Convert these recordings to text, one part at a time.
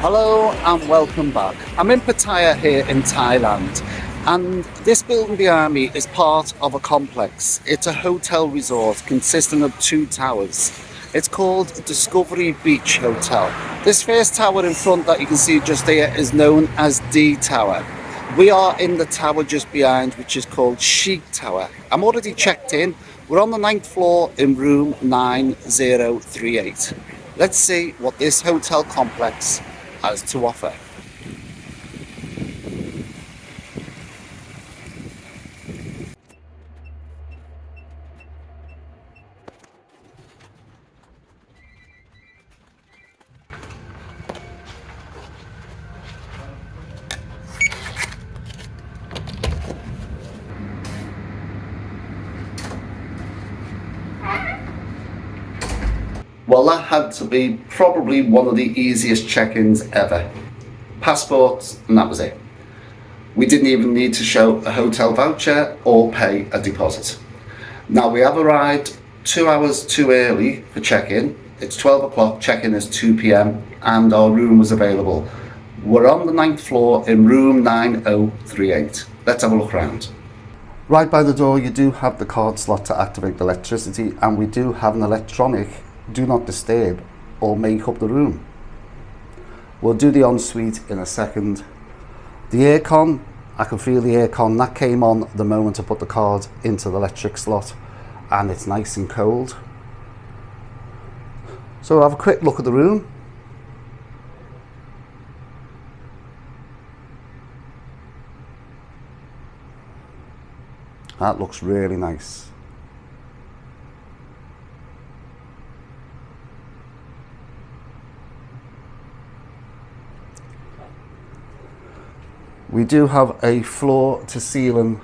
Hello and welcome back. I'm in Pattaya here in Thailand, and this building behind me is part of a complex. It's a hotel resort consisting of two towers. It's called Discovery Beach Hotel. This first tower in front that you can see just here is known as D Tower. We are in the tower just behind, which is called Chic Tower. I'm already checked in. We're on the 9th floor in room 9038. Let's see what this hotel complex has to offer. Well, that had to be probably one of the easiest check-ins ever. Passports, and that was it. We didn't even need to show a hotel voucher or pay a deposit. Now, we have arrived 2 hours too early for check-in. It's 12 o'clock, check-in is 2 p.m, and our room was available. We're on the 9th floor in room 9038. Let's have a look around. Right by the door, you do have the card slot to activate the electricity, and we do have an electronic do not disturb or make up the room. We'll do the ensuite in a second. The aircon, I can feel the aircon, that came on the moment I put the card into the electric slot, and it's nice and cold. So we'll have a quick look at the room. That looks really nice. We do have a floor to ceiling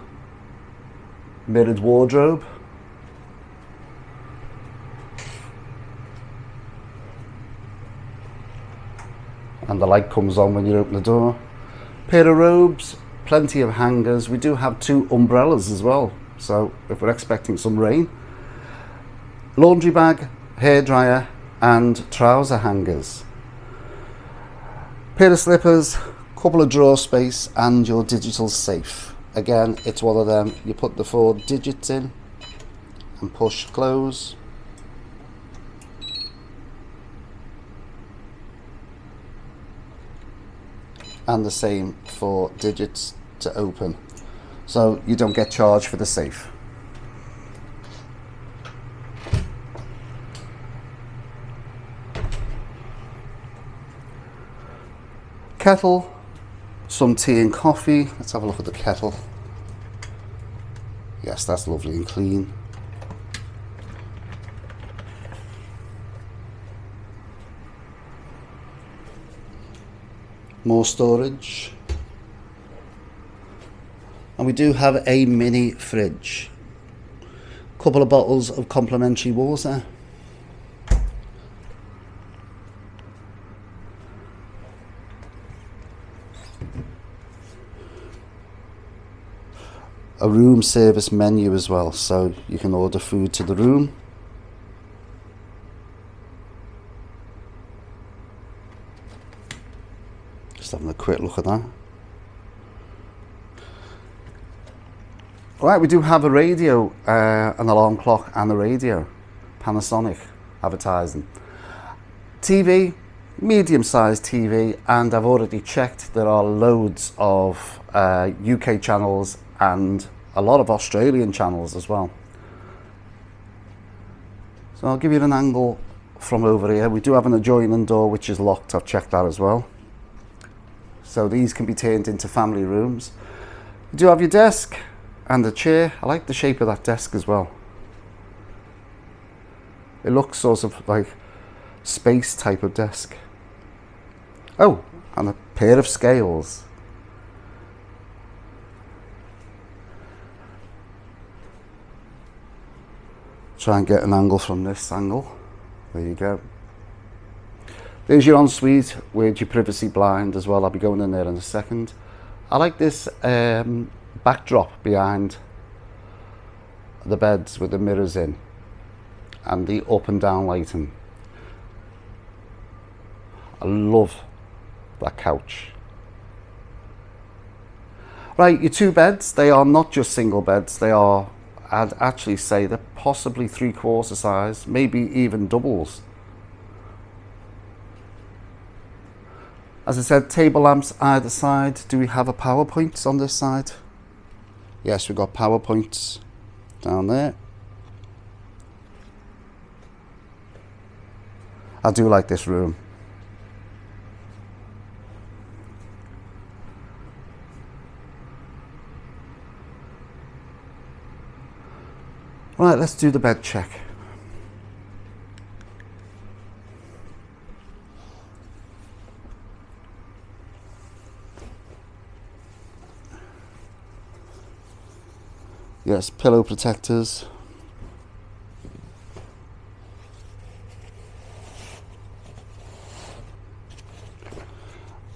mirrored wardrobe. And the light comes on when you open the door. Pair of robes, plenty of hangers. We do have 2 umbrellas as well, so if we're expecting some rain. Laundry bag, hairdryer and trouser hangers. Pair of slippers, couple of drawer space and your digital safe. Again, it's one of them, you put the 4 digits in and push close. And the same 4 digits to open, so you don't get charged for the safe. Kettle, some tea and coffee. Let's have a look at the kettle. Yes, that's lovely and clean. More storage. And we do have a mini fridge. Couple of bottles of complimentary water. A room service menu as well, so you can order food to the room. Just having a quick look at that. Right, we do have a radio, an alarm clock and a radio. Panasonic advertising. TV, medium-sized TV, and I've already checked there are loads of UK channels and a lot of Australian channels as well. So I'll give you an angle from over here. We do have an adjoining door which is locked. I've checked that as well. So these can be turned into family rooms. You do have your desk and a chair. I like the shape of that desk as well. It looks sort of like space type of desk. Oh, and a pair of scales. Try and get an angle from this angle. There you go. There's your ensuite with your privacy blind as well. I'll be going in there in a second. I like this backdrop behind the beds with the mirrors in and the up and down lighting. I love that couch. Right, your 2 beds, they are not just single beds, they are, I'd actually say they're possibly 3/4 size, maybe even doubles. As I said, table lamps either side. Do we have a power point on this side? Yes, we've got power points down there. I do like this room. Right, let's do the bed check. Yes, pillow protectors.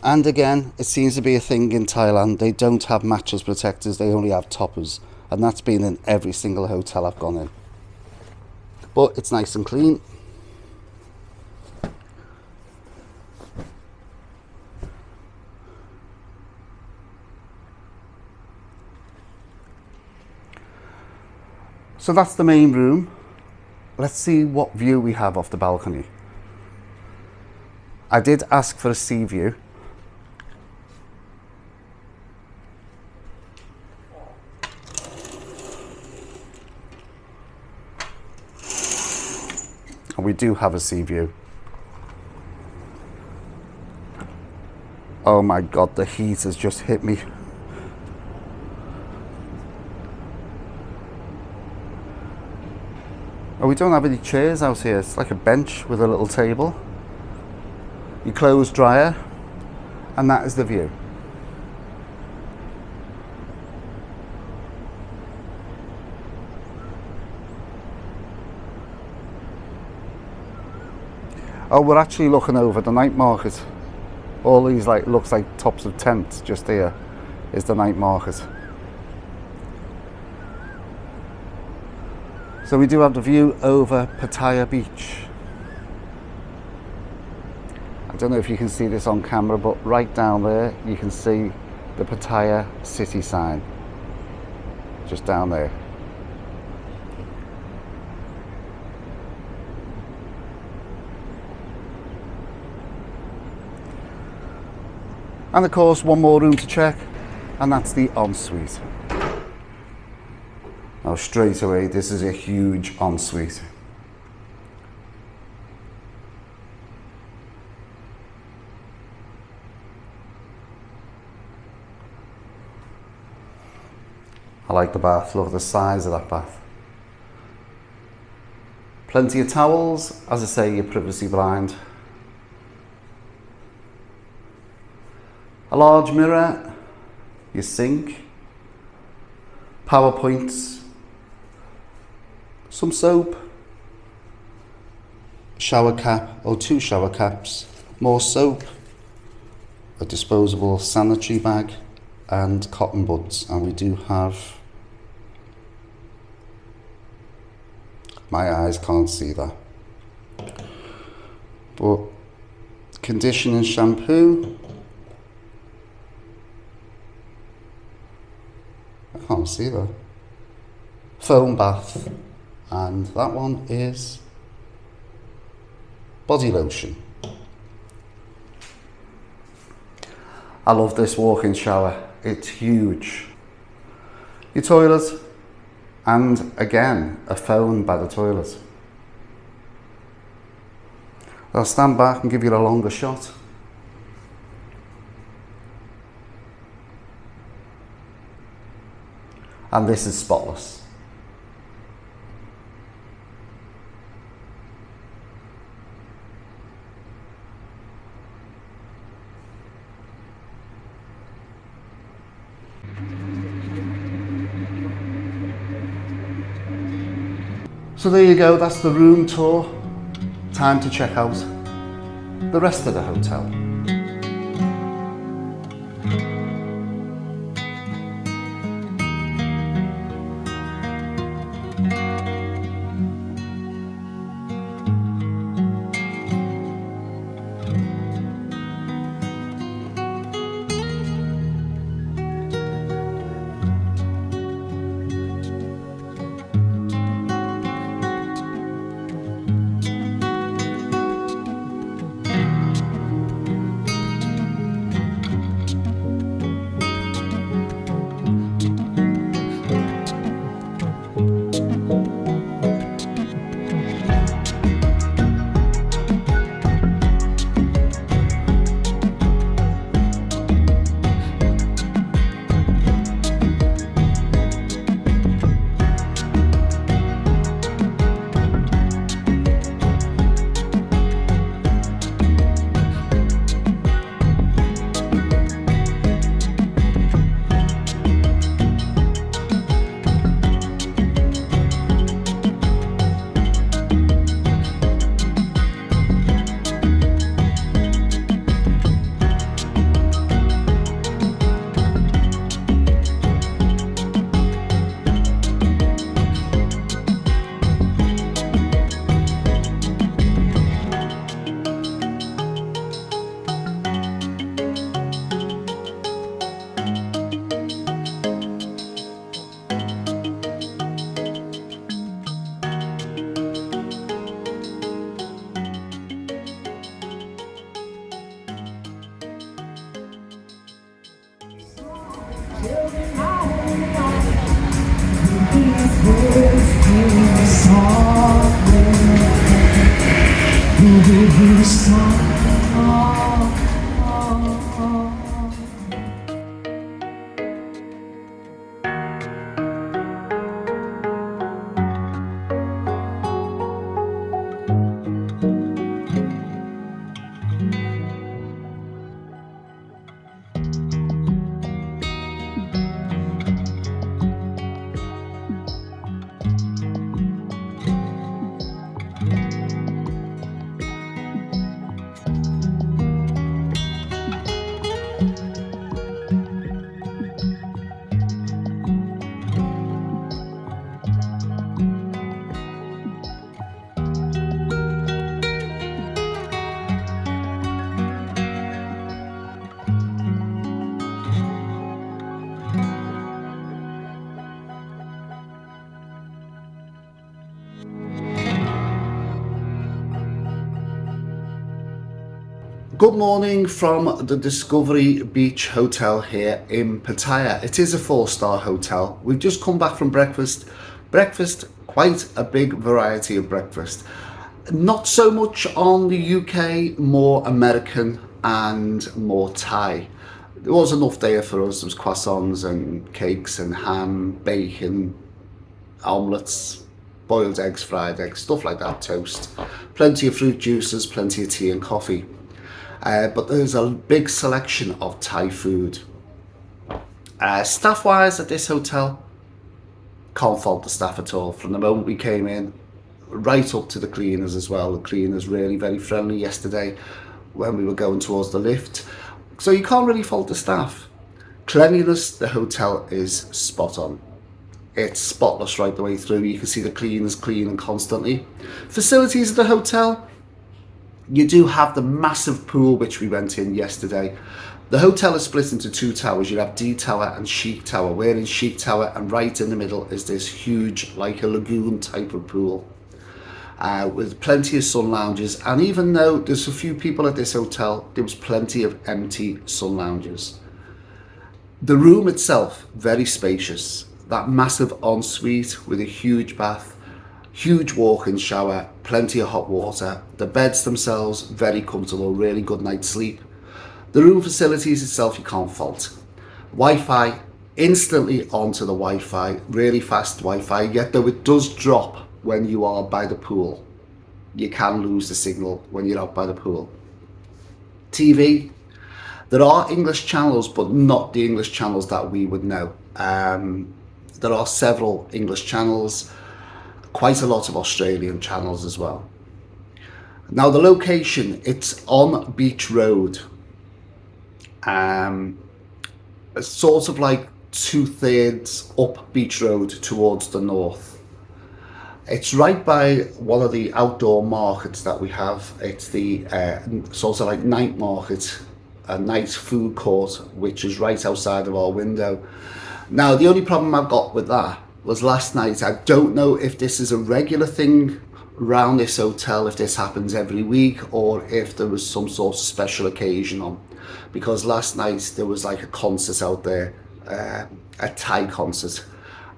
And again, it seems to be a thing in Thailand. They don't have mattress protectors, they only have toppers. And that's been in every single hotel I've gone in. But it's nice and clean. So that's the main room. Let's see what view we have off the balcony. I did ask for a sea view. And we do have a sea view. Oh my God, the heat has just hit me. Oh, we don't have any chairs out here. It's like a bench with a little table. Your clothes dryer, and that is the view. Oh, we're actually looking over the night market. All these looks like tops of tents. Just here is the night market. So we do have the view over Pattaya beach. I don't know if you can see this on camera, but right down there you can see the Pattaya city sign. Just down there. And of course, one more room to check, and that's the ensuite. Now straight away, this is a huge ensuite. I like the bath. Look at the size of that bath. Plenty of towels. As I say, your privacy blind. A large mirror, your sink, power points, some soap, shower cap or 2 shower caps, more soap, a disposable sanitary bag and cotton buds. And we do have, my eyes can't see that, but conditioner, shampoo, I can't see that, foam bath, and that one is body lotion. I love this walk-in shower, it's huge. Your toilet, and again, a phone by the toilet. I'll stand back and give you a longer shot. And this is spotless. So there you go, that's the room tour. Time to check out the rest of the hotel. Good morning from the Discovery Beach Hotel here in Pattaya. It is a 4-star hotel. We've just come back from breakfast. Breakfast, quite a big variety of breakfast. Not so much on the UK, more American and more Thai. There was enough there for us. There was croissants and cakes and ham, bacon, omelettes, boiled eggs, fried eggs, stuff like that, toast. Plenty of fruit juices, plenty of tea and coffee. But there's a big selection of Thai food. Staff-wise at this hotel, can't fault the staff at all. From the moment we came in, right up to the cleaners as well. The cleaners really very friendly yesterday when we were going towards the lift. So you can't really fault the staff. Cleanliness, the hotel is spot on. It's spotless right the way through. You can see the cleaners cleaning constantly. Facilities of the hotel, you do have the massive pool which we went in yesterday. The hotel is split into 2 towers. You have D Tower and Chic Tower. We're in Chic Tower, and right in the middle is this huge, like a lagoon type of pool with plenty of sun lounges. And even though there's a few people at this hotel, there was plenty of empty sun lounges. The room itself, very spacious. That massive ensuite with a huge bath, huge walk-in shower, plenty of hot water. The beds themselves, very comfortable, really good night's sleep. The room facilities itself, you can't fault. Wi-Fi, instantly onto the Wi-Fi, really fast Wi-Fi, yet though it does drop when you are by the pool. You can lose the signal when you're out by the pool. TV, there are English channels, but not the English channels that we would know. There are several English channels, quite a lot of Australian channels as well. Now the location, it's on Beach Road. It's sort of like 2/3 up Beach Road towards the north. It's right by one of the outdoor markets that we have. It's the sort of like night market, a night food court, which is right outside of our window. Now the only problem I've got with that was last night. I don't know if this is a regular thing around this hotel, if this happens every week, or if there was some sort of special occasion on. Because last night there was like a concert out there, a Thai concert,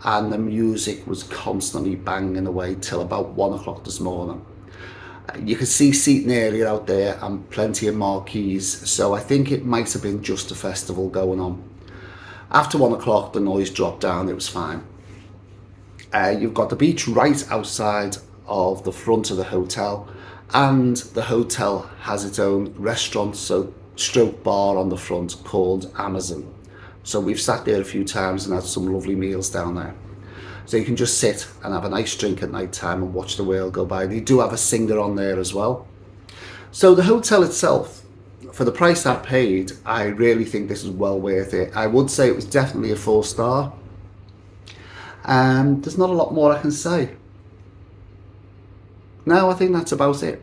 and the music was constantly banging away till about 1 o'clock this morning. You could see seating area out there and plenty of marquees, so I think it might have been just a festival going on. After 1 o'clock the noise dropped down, it was fine. You've got the beach right outside of the front of the hotel, and the hotel has its own restaurant, so stroke bar on the front, called Amazon. So we've sat there a few times and had some lovely meals down there. So you can just sit and have a nice drink at night time and watch the world go by. They do have a singer on there as well. So the hotel itself, for the price I paid, I really think this is well worth it. I would say it was definitely a 4-star. There's not a lot more I can say. No, I think that's about it.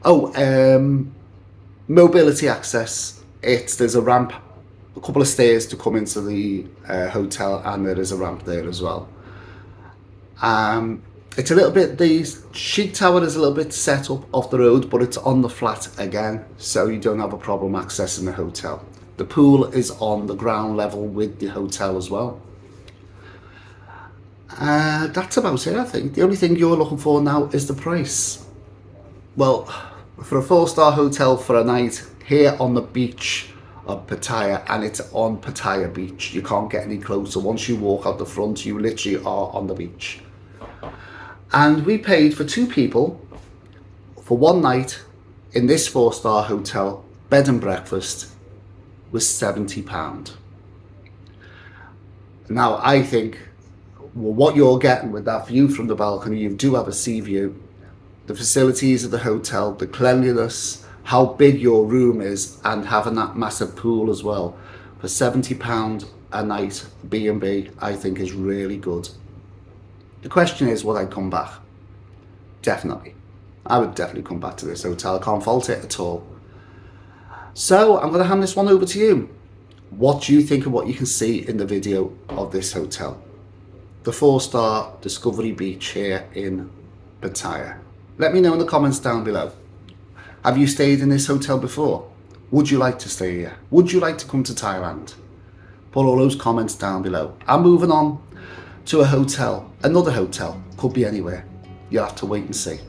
Oh, mobility access. There's a ramp, a couple of stairs to come into the hotel, and there is a ramp there as well. It's a little bit, the Chic Tower is a little bit set up off the road, but it's on the flat again, so you don't have a problem accessing the hotel. The pool is on the ground level with the hotel as well. That's about it, I think. The only thing you're looking for now is the price. Well, for a 4-star hotel for a night here on the beach of Pattaya, and it's on Pattaya beach, you can't get any closer. Once you walk out the front, you literally are on the beach. And we paid for 2 people for 1 night in this 4-star hotel, bed and breakfast, was £70. Now, I think, well, what you're getting with that view from the balcony, you do have a sea view, the facilities of the hotel, the cleanliness, how big your room is, and having that massive pool as well. For £70 a night B&B, I think is really good. The question is, would I come back? Definitely. I would definitely come back to this hotel. I can't fault it at all. So I'm going to hand this one over to you. What do you think of what you can see in the video of this hotel? The 4-star Discovery Beach here in Pattaya. Let me know in the comments down below. Have you stayed in this hotel before? Would you like to stay here? Would you like to come to Thailand? Put all those comments down below. I'm moving on to a hotel, another hotel, could be anywhere. You'll have to wait and see.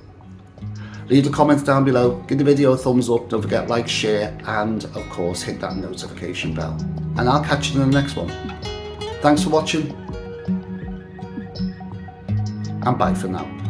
Leave the comments down below, give the video a thumbs up, don't forget like, share, and of course hit that notification bell. And I'll catch you in the next one. Thanks for watching, and bye for now.